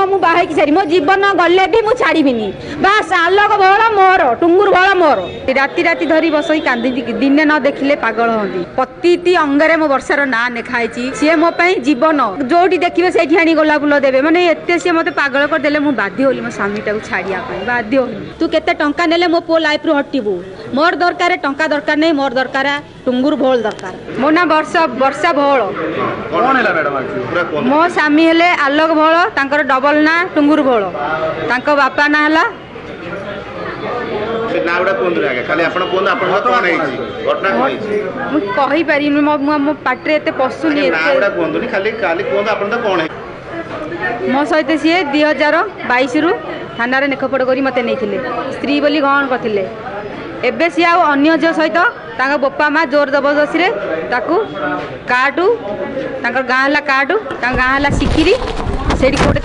मु बाहे की सारी मो जीवन गले भी मु छाड़ीबिनी बास आलोक भल मोर टुंगुर भल मोर राति राति धरी बसई कांदी दिने न देखिले पागल होंदी पतिति अंगरे मो वर्षार ना नेखाई सी मो जीवन जोटी देखिए से आनी गोलाप फुल देवे माने एते सी मते पागल कर देले मु बाध्य होली मो स्वामी टाକୁ छाड़िया बाध्य होली तू केते टंका नेले मो पो लाइफ रु हटिबू मोर दरकार टंका दरकार नहीं मोर दरकार टुंगुर भोल दरकार मो ना वर्षा भोल मो स्वामी हेले आलोक भोल तांकर डबल ना टुंगुर भोल तांको बापा ना हला कही पारि मो पाटे एते पशुनी मो सहित सी 2022 रु थाना नेखपट कर मत नहीं स्त्री बोली ग्रहण करते एबे सी अन्य झील सहित बोपा माँ जोर जबरदस्ती काटू गाँ है काटू गाँ है सिकिरी से गोटे